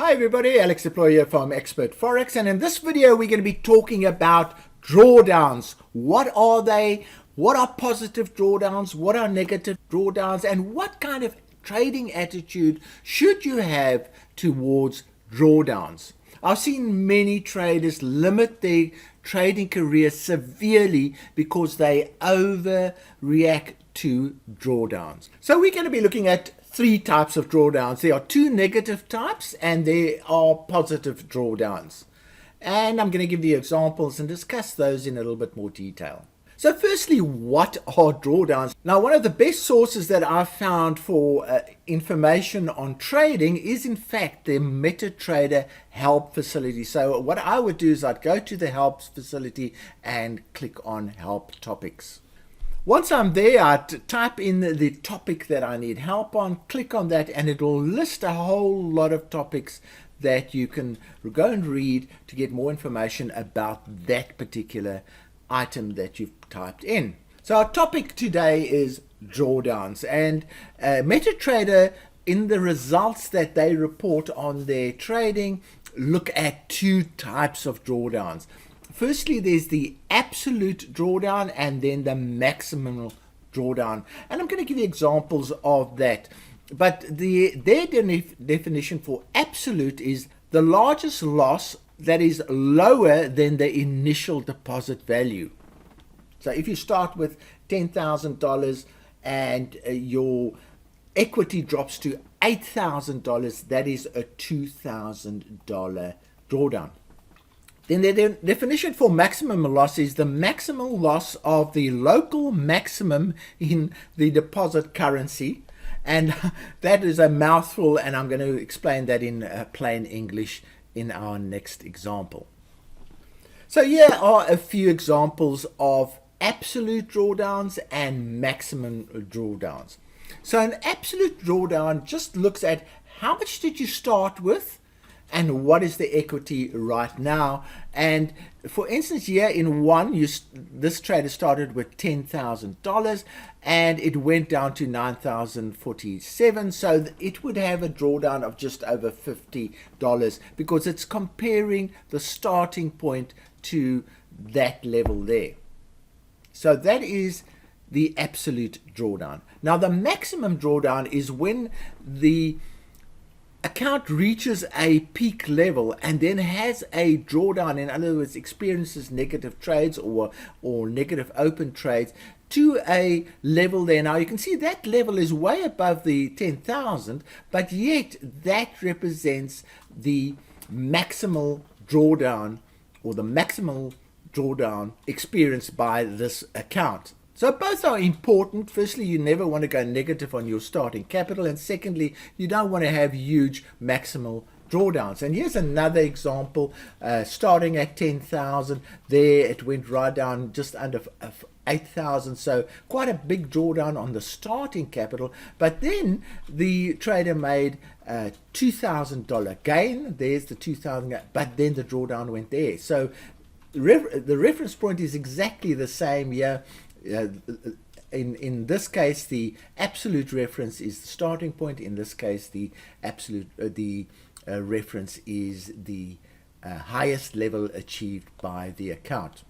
Hi everybody, Alex Deploy here from Expert Forex, and in this video we're going to be talking about drawdowns. What are they? What are positive drawdowns? What are negative drawdowns? And what kind of trading attitude should you have towards drawdowns? I've seen many traders limit their trading career severely because they overreact to drawdowns. So we're going to be looking at three types of drawdowns. There are two negative types and there are positive drawdowns. And I'm going to give you examples and discuss those in a little bit more detail. So firstly, what are drawdowns? Now, one of the best sources that I've found for information on trading is in fact the MetaTrader help facility. So what I would do is I'd go to the help facility and click on help topics. Once I'm there, I type in the topic that I need help on, click on that, and it will list a whole lot of topics that you can go and read to get more information about that particular item that you've typed in. So our topic today is drawdowns, and MetaTrader, in the results that they report on their trading, look at two types of drawdowns. Firstly, there's the absolute drawdown and then the maximum drawdown. And I'm going to give you examples of that. But their definition for absolute is the largest loss that is lower than the initial deposit value. So if you start with $10,000 and your equity drops to $8,000, that is a $2,000 drawdown. Then the definition for maximum loss is the maximum loss of the local maximum in the deposit currency. And that is a mouthful, and I'm going to explain that in plain English in our next example. So here are a few examples of absolute drawdowns and maximum drawdowns. So an absolute drawdown just looks at how much did you start with and what is the equity right now. And for instance, here in one, this trader started with $10,000 and it went down to $9,047. So it would have a drawdown of just over $50 because it's comparing the starting point to that level there. So that is the absolute drawdown. Now the maximum drawdown is when the account reaches a peak level and then has a drawdown, in other words, experiences negative trades or negative open trades to a level there. Now you can see that level is way above the 10,000, but yet that represents the maximal drawdown or the maximal drawdown experienced by this account. So both are important. Firstly, you never want to go negative on your starting capital, and secondly, you don't want to have huge maximal drawdowns. And here's another example, starting at 10,000, there it went right down just under 8,000, so quite a big drawdown on the starting capital. But then the trader made a $2,000 gain. There's the 2,000, but then the drawdown went there. So the reference point is exactly the same here. In this case, the absolute reference is the starting point. In this case, the absolute reference is the highest level achieved by the account.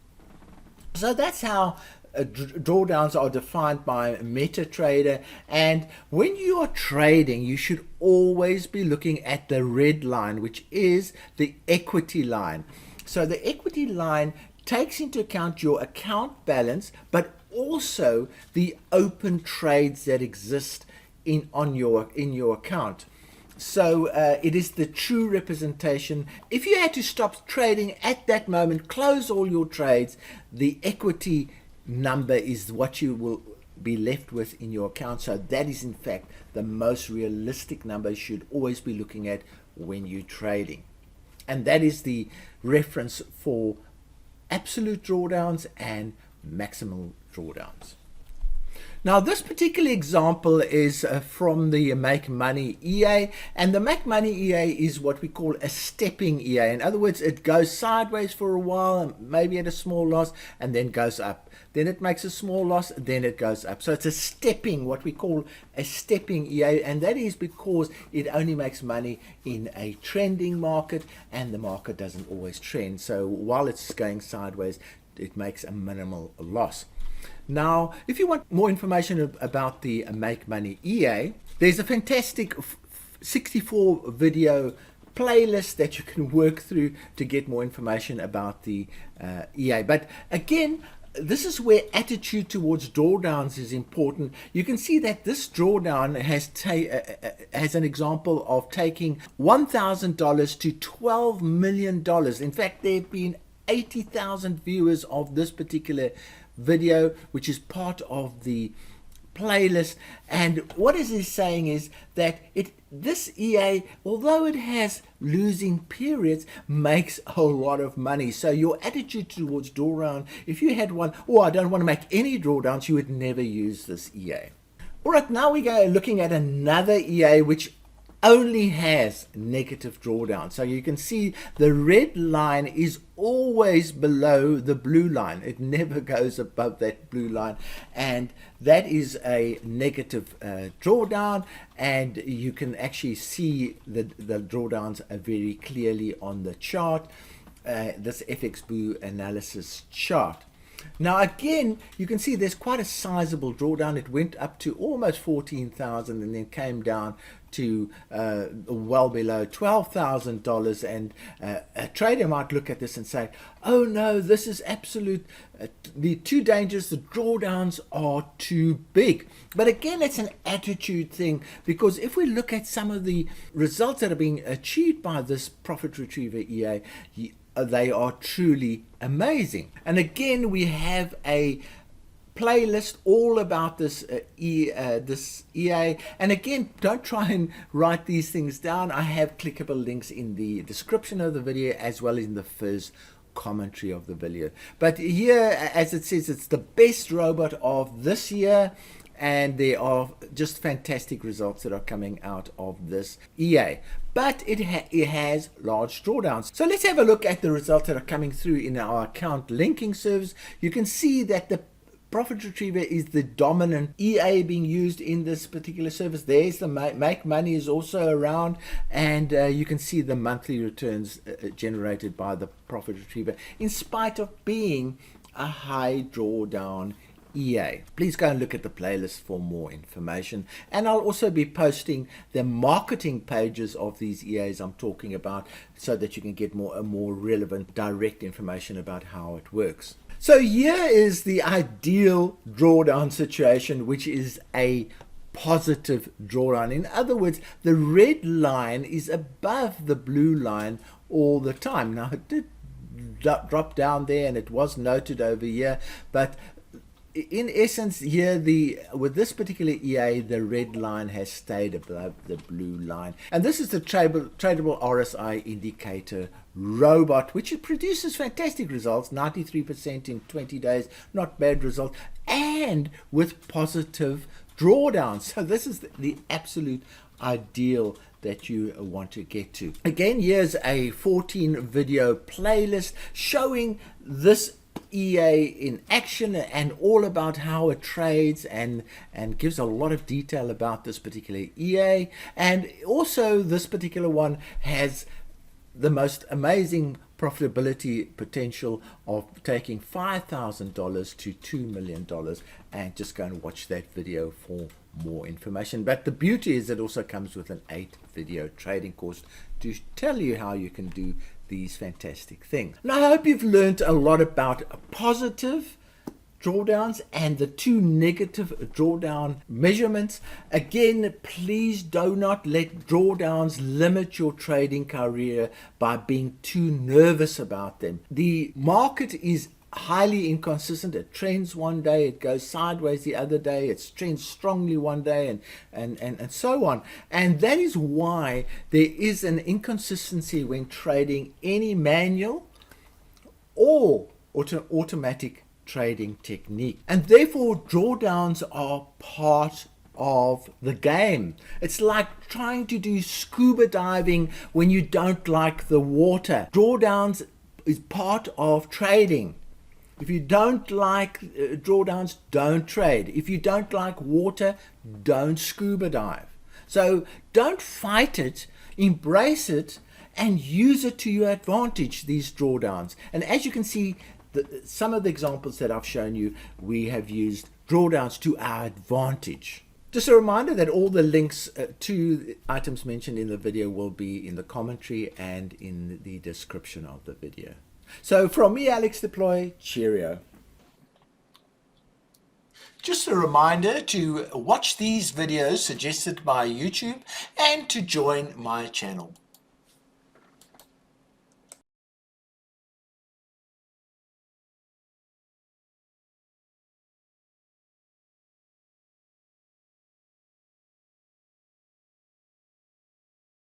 So that's how drawdowns are defined by MetaTrader. And when you are trading, you should always be looking at the red line, which is the equity line. So the equity line takes into account your account balance, but also the open trades that exist in your account. So it is the true representation. If you had to stop trading at that moment, close all your trades, the equity number is what you will be left with in your account. So that is in fact the most realistic number you should always be looking at when you're trading. And that is the reference for absolute drawdowns and maximal drawdowns. Now, this particular example is from the Make Money EA, and the Make Money EA is what we call a stepping EA. In other words, it goes sideways for a while, maybe at a small loss, and then goes up. Then it makes a small loss, then it goes up. So it's a stepping, what we call a stepping EA, and that is because it only makes money in a trending market, and the market doesn't always trend. So while it's going sideways, it makes a minimal loss. Now, if you want more information about the Make Money EA, there's a fantastic 64 video playlist that you can work through to get more information about the EA. But again, this is where attitude towards drawdowns is important. You can see that this drawdown has an example of taking $1,000 to $12 million. In fact, there have been 80,000 viewers of this particular video, which is part of the playlist. And what it is saying is that this EA, although it has losing periods, makes a lot of money. So your attitude towards drawdown, if you had one, I don't want to make any drawdowns, you would never use this EA. All right, now we go looking at another EA which only has negative drawdown. So you can see the red line is always below the blue line. It never goes above that blue line, and that is a negative drawdown, and you can actually see the drawdowns very clearly on the chart, this FX Boo analysis chart. Now again, you can see there's quite a sizable drawdown. It went up to almost 14,000 and then came down to well below $12,000, and a trader might look at this and say, oh no, this is absolute too dangerous, the drawdowns are too big. But again, it's an attitude thing, because if we look at some of the results that are being achieved by this Profit Retriever EA, they are truly amazing. And again, we have a playlist all about this EA. And again, don't try and write these things down. I have clickable links in the description of the video as well as in the first commentary of the video. But here, as it says, it's the best robot of this year, and there are just fantastic results that are coming out of this EA. But it has large drawdowns. So let's have a look at the results that are coming through in our account linking service. You can see that the Profit Retriever is the dominant EA being used in this particular service. There's the Make Money is also around, and you can see the monthly returns generated by the Profit Retriever, in spite of being a high drawdown EA. Please go and look at the playlist for more information, and I'll also be posting the marketing pages of these EAs I'm talking about, so that you can get more relevant direct information about how it works. So here is the ideal drawdown situation, which is a positive drawdown. In other words, the red line is above the blue line all the time. Now, it did drop down there, and it was noted over here, but in essence here, with this particular EA, the red line has stayed above the blue line. And this is the tradable RSI indicator robot, which produces fantastic results, 93% in 20 days, not bad result, and with positive drawdowns. So this is the absolute ideal that you want to get to. Again, here's a 14 video playlist showing this EA in action and all about how it trades, and gives a lot of detail about this particular EA. And also this particular one has the most amazing profitability potential of taking $5,000 to $2 million, and just go and watch that video for more information. But the beauty is it also comes with an 8-video trading course to tell you how you can do these fantastic things. Now, I hope you've learned a lot about positive drawdowns and the 2 negative drawdown measurements. Again, please do not let drawdowns limit your trading career by being too nervous about them. The market is highly inconsistent. It trends one day, it goes sideways the other day, it trends strongly one day, and so on. And that is why there is an inconsistency when trading any manual or automatic trading technique. And therefore, drawdowns are part of the game. It's like trying to do scuba diving when you don't like the water. Drawdowns is part of trading. If you don't like drawdowns, don't trade. If you don't like water, don't scuba dive. So don't fight it, embrace it, and use it to your advantage, these drawdowns. And as you can see, some of the examples that I've shown you, we have used drawdowns to our advantage. Just a reminder that all the links to items mentioned in the video will be in the commentary and in the description of the video. So from me, Alex Deploy, cheerio. Just a reminder to watch these videos suggested by YouTube and to join my channel.